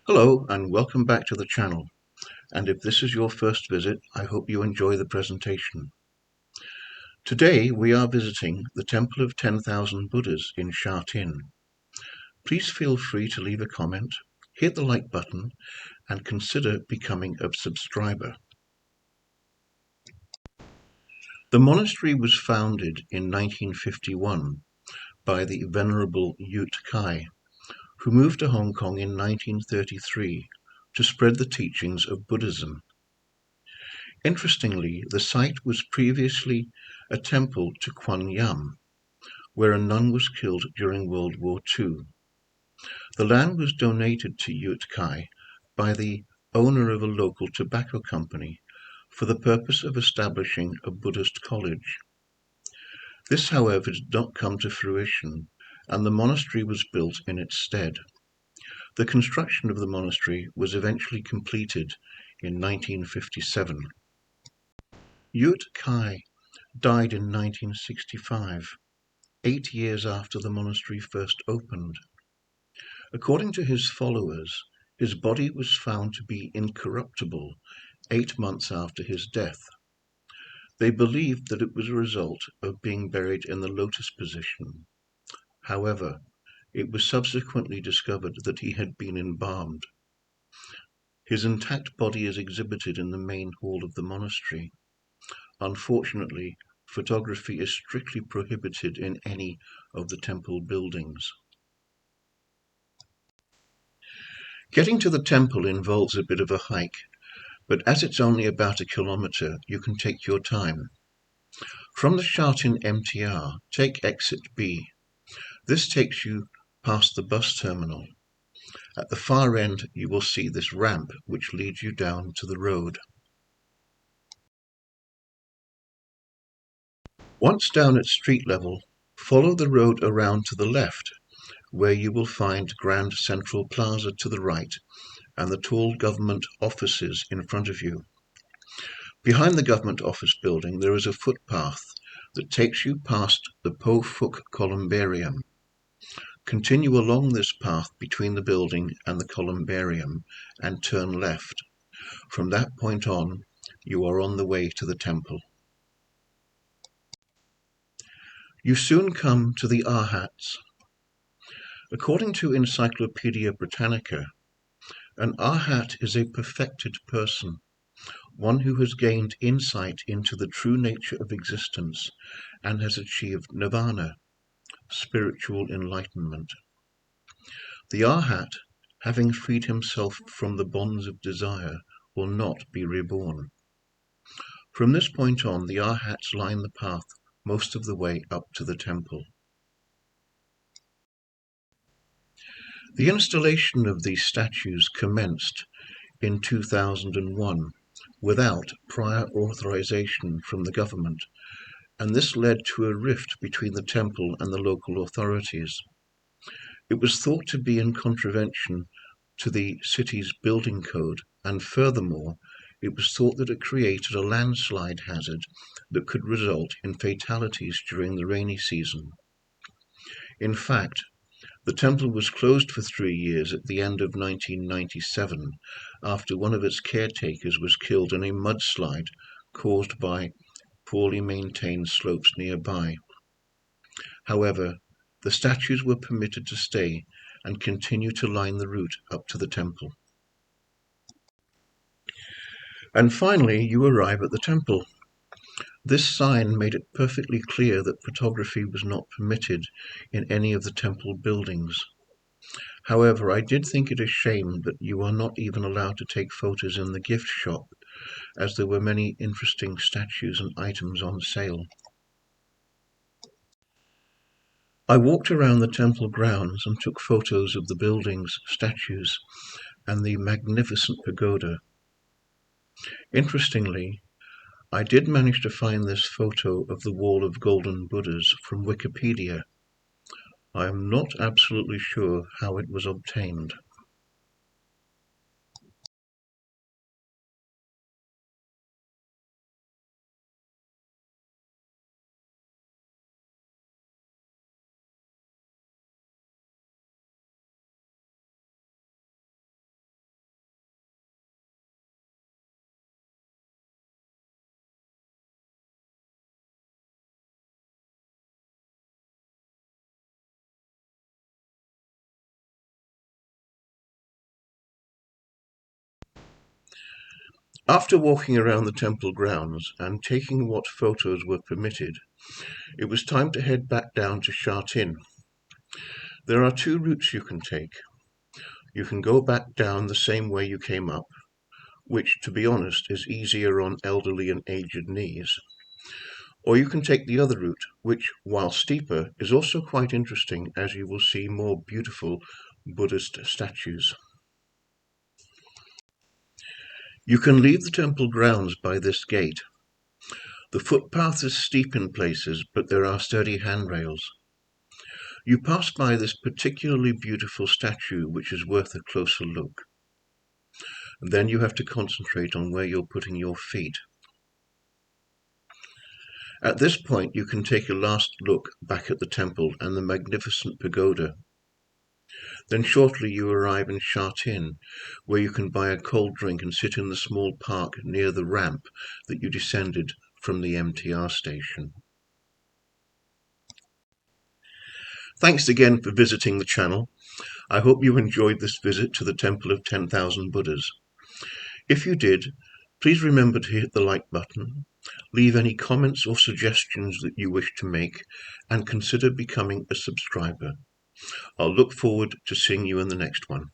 Hello and welcome back to the channel, and if this is your first visit, I hope you enjoy the presentation. Today we are visiting the Temple of 10,000 Buddhas in Sha Tin. Please feel free to leave a comment, hit the like button, and consider becoming a subscriber. The monastery was founded in 1951 by the Venerable Yut Kai, who moved to Hong Kong in 1933 to spread the teachings of Buddhism. Interestingly, the site was previously a temple to Kuan Yin, where a nun was killed during World War II. The land was donated to Yut Kai by the owner of a local tobacco company for the purpose of establishing a Buddhist college. This, however, did not come to fruition, and the monastery was built in its stead. The construction of the monastery was eventually completed in 1957. Yut Kai died in 1965, 8 years after the monastery first opened. According to his followers, his body was found to be incorruptible 8 months after his death. They believed that it was a result of being buried in the lotus position. However, it was subsequently discovered that he had been embalmed. His intact body is exhibited in the main hall of the monastery. Unfortunately, photography is strictly prohibited in any of the temple buildings. Getting to the temple involves a bit of a hike, but as it's only about 1 kilometer, you can take your time. From the Sha Tin MTR, take exit B. This takes you past the bus terminal. At the far end, you will see this ramp which leads you down to the road. Once down at street level, follow the road around to the left, where you will find Grand Central Plaza to the right and the tall government offices in front of you. Behind the government office building there is a footpath that takes you past the Po Fuk Columbarium. Continue along this path between the building and the columbarium and turn left. From that point on, you are on the way to the temple. You soon come to the Arhats. According to Encyclopaedia Britannica, an Arhat is a perfected person, one who has gained insight into the true nature of existence and has achieved nirvana, spiritual enlightenment. The Arhat, having freed himself from the bonds of desire, will not be reborn. From this point on, the Arhats line the path most of the way up to the temple. The installation of these statues commenced in 2001 without prior authorization from the government, and this led to a rift between the temple and the local authorities. It was thought to be in contravention to the city's building code, and furthermore, it was thought that it created a landslide hazard that could result in fatalities during the rainy season. In fact, the temple was closed for 3 years at the end of 1997 after one of its caretakers was killed in a mudslide caused by poorly maintained slopes nearby. However, the statues were permitted to stay and continue to line the route up to the temple. And finally, you arrive at the temple. This sign made it perfectly clear that photography was not permitted in any of the temple buildings. However, I did think it a shame that you are not even allowed to take photos in the gift shop, as there were many interesting statues and items on sale. I walked around the temple grounds and took photos of the buildings, statues, and the magnificent pagoda. Interestingly, I did manage to find this photo of the wall of golden Buddhas from Wikipedia. I am not absolutely sure how it was obtained. After walking around the temple grounds and taking what photos were permitted, it was time to head back down to Sha Tin. There are two routes you can take. You can go back down the same way you came up, which, to be honest, is easier on elderly and aged knees. Or you can take the other route, which, while steeper, is also quite interesting, as you will see more beautiful Buddhist statues. You can leave the temple grounds by this gate. The footpath is steep in places, but there are sturdy handrails. You pass by this particularly beautiful statue, which is worth a closer look. Then you have to concentrate on where you're putting your feet. At this point, you can take a last look back at the temple and the magnificent pagoda. Then shortly you arrive in Sha Tin, where you can buy a cold drink and sit in the small park near the ramp that you descended from the MTR station. Thanks again for visiting the channel. I hope you enjoyed this visit to the Temple of 10,000 Buddhas. If you did, please remember to hit the like button, leave any comments or suggestions that you wish to make, and consider becoming a subscriber. I'll look forward to seeing you in the next one.